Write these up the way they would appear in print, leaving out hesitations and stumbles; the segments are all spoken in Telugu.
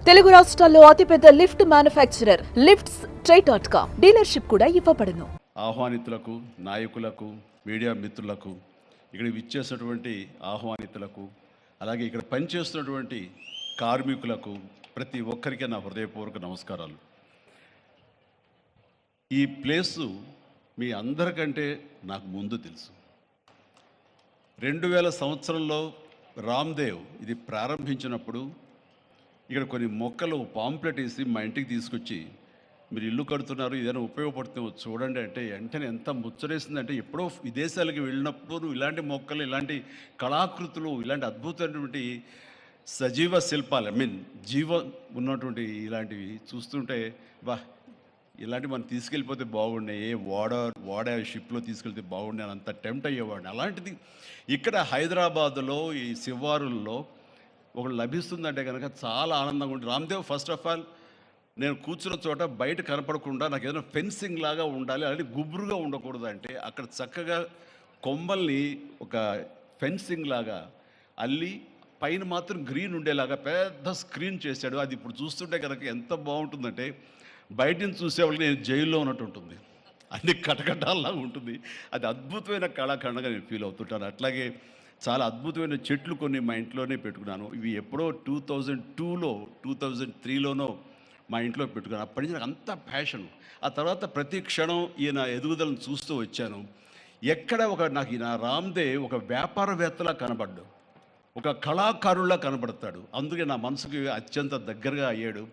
తెలుగు రాష్ట్రాల్లో అతిపెద్ద లిఫ్ట్ మ్యానుఫ్యాక్చరర్ లిఫ్ట్స్ ట్రై.com డీలర్షిప్ కూడా ఇవ్వబడును. ఆహ్వానితులకు, నాయకులకు, మీడియా మిత్రులకు, ఇక్కడ విచ్చేసినటువంటి ఆహ్వానితులకు, అలాగే ఇక్కడ పనిచేస్తున్నటువంటి కార్మికులకు ప్రతి ఒక్కరికి నా హృదయపూర్వక నమస్కారాలు. ఈ ప్లేసు మీ అందరికంటే నాకు ముందు తెలుసు. 2000 సంవత్సరంలో రామ్దేవ్ ఇది ప్రారంభించినప్పుడు ఇక్కడ కొన్ని మొక్కలు పాంప్లెట్ వేసి మా ఇంటికి తీసుకొచ్చి, మీరు ఇల్లు కడుతున్నారు, ఏదైనా ఉపయోగపడుతుందో చూడండి అంటే వెంటనే ఎంత ముచ్చటేసిందంటే, ఎప్పుడో విదేశాలకు వెళ్ళినప్పుడు ఇలాంటి మొక్కలు, ఇలాంటి కళాకృతులు, ఇలాంటి అద్భుతమైనటువంటి సజీవ శిల్పాలు జీవం ఉన్నటువంటి ఇలాంటివి చూస్తుంటే ఇలాంటివి మనం తీసుకెళ్ళిపోతే బాగుండే, వాడ షిప్లో తీసుకెళ్తే బాగుండే అంత టెంప్ట్ అయ్యేవాడిని. అలాంటిది ఇక్కడ హైదరాబాదులో ఈ శివారుల్లో ఒకటి లభిస్తుందంటే కనుక చాలా ఆనందంగా ఉంటుంది. రామ్దేవ్ ఫస్ట్ ఆఫ్ ఆల్ నేను కూర్చున్న చోట బయట కనపడకుండా నాకు ఏదైనా ఫెన్సింగ్ లాగా ఉండాలి, అలాంటి గుబురుగా ఉండకూడదు అంటే అక్కడ చక్కగా కొమ్మల్ని ఒక ఫెన్సింగ్ లాగా అల్లి పైన మాత్రం గ్రీన్ ఉండేలాగా పెద్ద స్క్రీన్ చేశాడు. అది ఇప్పుడు చూస్తుంటే కనుక ఎంత బాగుంటుందంటే బయట నుంచి చూసేవాళ్ళకి నేను జైల్లో ఉన్నట్టు ఉంటుంది, అన్ని కటకటాల్లాగా ఉంటుంది. అది అద్భుతమైన కళాఖండగా నేను ఫీల్ అవుతుంటాను. అట్లాగే చాలా అద్భుతమైన చెట్లు కొన్ని మా ఇంట్లోనే పెట్టుకున్నాను. ఇవి ఎప్పుడో 2002లో 2003లోనో మా ఇంట్లో పెట్టుకున్నాను. అప్పటి నుంచి నాకు అంత ప్యాషన్. ఆ తర్వాత ప్రతి క్షణం ఈయన ఎదుగుదలను చూస్తూ వచ్చాను. ఎక్కడ నాకు ఈయన రామ్దేవ్ ఒక వ్యాపారవేత్తలా కనబడ్డాడు, ఒక కళాకారుల్లా కనబడతాడు. అందుకే నా మనసుకి అత్యంత దగ్గరగా అయ్యాడు.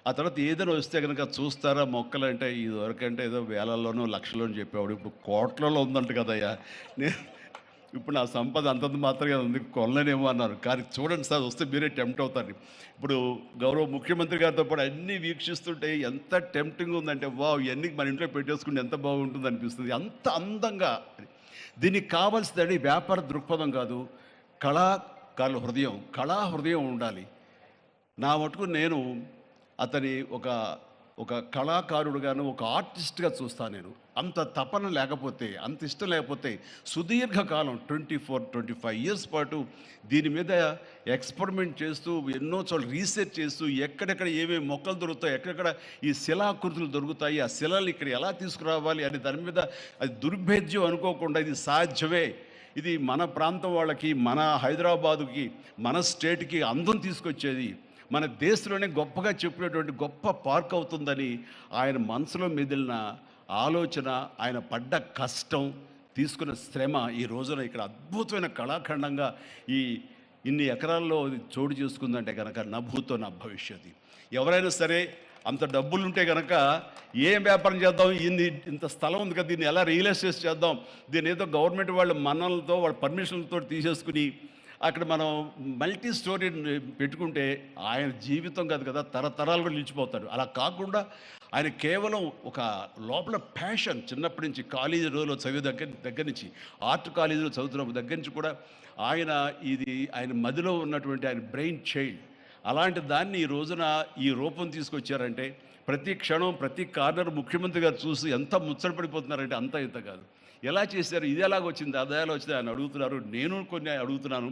ఆ తర్వాత ఏదైనా వస్తే కనుక చూస్తారా మొక్కలు అంటే, ఇదివరకంటే ఏదో వేలల్లోనో లక్షల్లోనూ చెప్పేవాడు, ఇప్పుడు కోట్లలో ఉందంట కదయ్యా. నేను ఇప్పుడు నా సంపద అంతంత మాత్రమే ఉంది, కొనలేనేమో అన్నారు. కానీ చూడండి సార్, వస్తే మీరే టెంప్ట్ అవుతారు. ఇప్పుడు గౌరవ ముఖ్యమంత్రి గారితో పాటు అన్నీ వీక్షిస్తుంటే ఎంత టెంప్టింగ్ ఉందంటే, ఇవన్నీ మన ఇంట్లో పెట్టేసుకుంటే ఎంత బాగుంటుంది అనిపిస్తుంది. అంత అందంగా దీనికి కావాల్సిందని వ్యాపార దృక్పథం కాదు, కళా హృదయం ఉండాలి. నా మటుకు నేను అతని ఒక కళాకారుడుగాను, ఒక ఆర్టిస్ట్గా చూస్తాను. నేను అంత తపన లేకపోతే, అంత ఇష్టం లేకపోతే సుదీర్ఘకాలం 24-25 ఇయర్స్ పాటు దీని మీద ఎక్స్పెరిమెంట్ చేస్తూ, ఎన్నో చోట్ల రీసెర్చ్ చేస్తూ, ఎక్కడెక్కడ ఏమేమి మొక్కలు దొరుకుతాయి, ఎక్కడెక్కడ ఈ శిలాకృతులు దొరుకుతాయి, ఆ శిలలు ఇక్కడ ఎలా తీసుకురావాలి అని దాని మీద అది దుర్భేద్యం అనుకోకుండా ఇది సాధ్యమే, ఇది మన ప్రాంతం వాళ్ళకి, మన హైదరాబాదుకి, మన స్టేట్కి అందం తీసుకొచ్చేది, మన దేశంలోనే గొప్పగా చెప్పినటువంటి గొప్ప పార్క్ అవుతుందని ఆయన మనసులో మెదిలిన ఆలోచన, ఆయన పడ్డ కష్టం, తీసుకున్న శ్రమ ఈ రోజున ఇక్కడ అద్భుతమైన కళాఖండంగా ఇన్ని ఎకరాల్లో చోటు చేసుకుందంటే కనుక నభూతో నా భవిష్యత్తు. ఎవరైనా సరే అంత డబ్బులు ఉంటే కనుక ఏం వ్యాపారం చేద్దాం, ఇంత స్థలం ఉంది కదా, దీన్ని ఎలా రియల్ ఎస్టేట్ చేద్దాం, దీన్ని ఏదో గవర్నమెంట్ వాళ్ళ మన్నలతో వాళ్ళ పర్మిషన్లతో తీసేసుకుని అక్కడ మనం మల్టీ స్టోరీ పెట్టుకుంటే ఆయన జీవితం కాదు కదా, తరతరాలు కూడా నిలిచిపోతాడు. అలా కాకుండా ఆయన కేవలం ఒక లోపల ప్యాషన్, చిన్నప్పటి నుంచి కాలేజీ రోజులో చదివే దగ్గర నుంచి, ఆర్ట్ కాలేజీలో చదువుతున్న దగ్గర నుంచి కూడా ఆయన మదిలో ఉన్నటువంటి ఆయన బ్రెయిన్ చైల్డ్. అలాంటి దాన్ని ఈ రోజున ఈ రూపం తీసుకొచ్చారంటే ప్రతి క్షణం, ప్రతి కార్నర్ ముఖ్యమంత్రి గారు చూసి ఎంత ముచ్చటపడిపోతున్నారంటే అంత ఇంత కాదు. ఎలా చేశారు, ఇది ఎలాగ వచ్చింది, అది ఎలా వచ్చింది అని అడుగుతున్నారు. నేను కొన్ని అడుగుతున్నాను.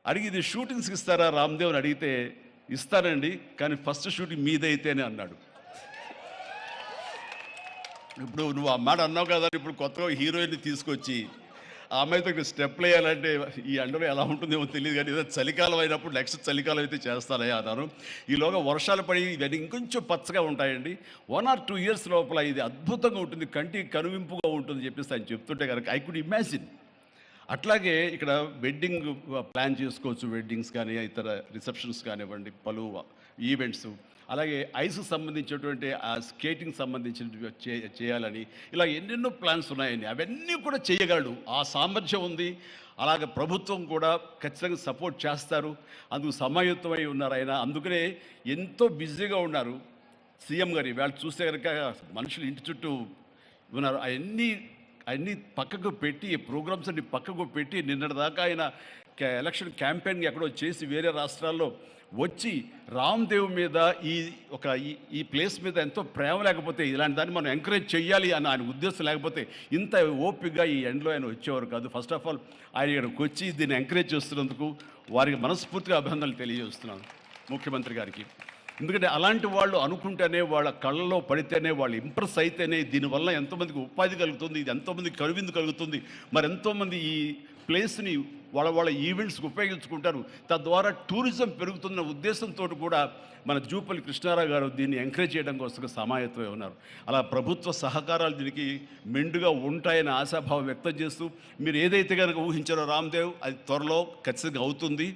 అడిగి ఇది షూటింగ్స్కి ఇస్తారా రామ్దేవ్ అని అడిగితే, ఇస్తానండి కానీ ఫస్ట్ షూటింగ్ మీదైతేనే అన్నాడు. ఇప్పుడు నువ్వు ఆ మాట అన్నావు కదా, ఇప్పుడు కొత్తగా హీరోయిన్ని తీసుకొచ్చి ఆ అమ్మాయితో స్టెప్లు వేయాలంటే ఈ ఎండలో ఎలా ఉంటుందేమో తెలియదు, కానీ ఏదో చలికాలం అయినప్పుడు నెక్స్ట్ చలికాలం అయితే చేస్తానయ్యా అన్నారు. ఈలోగా వర్షాలు పడి ఇవన్నీ ఇంకొంచెం పచ్చగా ఉంటాయండి, 1 or 2 years లోపల ఇది అద్భుతంగా ఉంటుంది, కంటికి కనువింపుగా ఉంటుంది చెప్పేసి ఆయన చెప్తుంటే కనుక ఐ కుడ్ ఇమాజిన్. అట్లాగే ఇక్కడ వెడ్డింగ్ ప్లాన్ చేసుకోవచ్చు, వెడ్డింగ్స్ కానీ ఇతర రిసెప్షన్స్ కానివ్వండి, పలు ఈవెంట్స్, అలాగే ఐస్కి సంబంధించినటువంటి ఆ స్కేటింగ్ సంబంధించినవి చేయాలని ఇలా ఎన్నెన్నో ప్లాన్స్ ఉన్నాయని అవన్నీ కూడా చేయగలడు, ఆ సామర్థ్యం ఉంది. అలాగే ప్రభుత్వం కూడా ఖచ్చితంగా సపోర్ట్ చేస్తారు, అందుకు సమాయుత్తమై ఉన్నారు ఆయన. అందుకనే ఎంతో బిజీగా ఉన్నారు సీఎం గారు. వాళ్ళు చూస్తే కనుక మనుషులు ఇంటి చుట్టూ ఉన్నారు. అవన్నీ పక్కకు పెట్టి, ప్రోగ్రామ్స్ అన్ని పక్కకు పెట్టి నిన్నటిదాకా ఆయన ఎలక్షన్ క్యాంపెయిన్ ఎక్కడో చేసి వేరే రాష్ట్రాల్లో వచ్చి రామ్దేవ్ మీద ఈ ప్లేస్ మీద ఎంతో ప్రేమ లేకపోతే, ఇలాంటి దాన్ని మనం ఎంకరేజ్ చేయాలి అని ఆయన ఉద్దేశం లేకపోతే ఇంత ఓపికగా ఈ ఎండ్లో ఆయన వచ్చేవారు కాదు. ఫస్ట్ ఆఫ్ ఆల్ ఆయన ఇక్కడికి వచ్చి దీన్ని ఎంకరేజ్ చేస్తున్నందుకు వారికి మనస్ఫూర్తిగా అభినందనలు తెలియజేస్తున్నాను. ముఖ్యమంత్రి గారికి. ఎందుకంటే అలాంటి వాళ్ళు అనుకుంటేనే, వాళ్ళ కళ్ళలో పడితేనే, వాళ్ళు ఇంప్రెస్ అయితేనే దీనివల్ల ఎంతోమందికి ఉపాధి కలుగుతుంది, ఇది ఎంతోమందికి కనువిందు కలుగుతుంది, మరి ఎంతోమంది ఈ ప్లేస్ని వాళ్ళ ఈవెంట్స్కి ఉపయోగించుకుంటారు, తద్వారా టూరిజం పెరుగుతున్న ఉద్దేశంతో కూడా మన జూపల్లి కృష్ణారావు గారు దీన్ని ఎంకరేజ్ చేయడం కోసం సమాయత్తమై ఉన్నారు. అలా ప్రభుత్వ సహకారాలు దీనికి మెండుగా ఉంటాయని ఆశాభావం వ్యక్తం చేస్తూ, మీరు ఏదైతే కనుక ఊహించారో రామ్దేవ్, అది త్వరలో ఖచ్చితంగా అవుతుంది.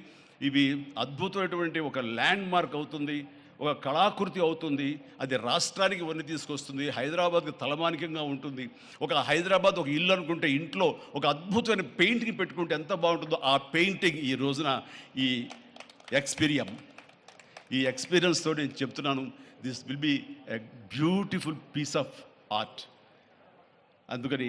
ఇవి అద్భుతమైనటువంటి ఒక ల్యాండ్ మార్క్ అవుతుంది, ఒక కళాకృతి అవుతుంది. అది రాష్ట్రానికి వన్నీ తీసుకొస్తుంది, హైదరాబాద్కి తలమానికంగా ఉంటుంది. ఒక హైదరాబాద్ ఒక ఇల్లు అనుకుంటే ఇంట్లో ఒక అద్భుతమైన పెయింటింగ్ పెట్టుకుంటే ఎంత బాగుంటుందో, ఆ పెయింటింగ్ ఈ రోజున ఈ ఎక్స్పీరియన్స్తో నేను చెప్తున్నాను, this will be a beautiful piece of art. అందుకని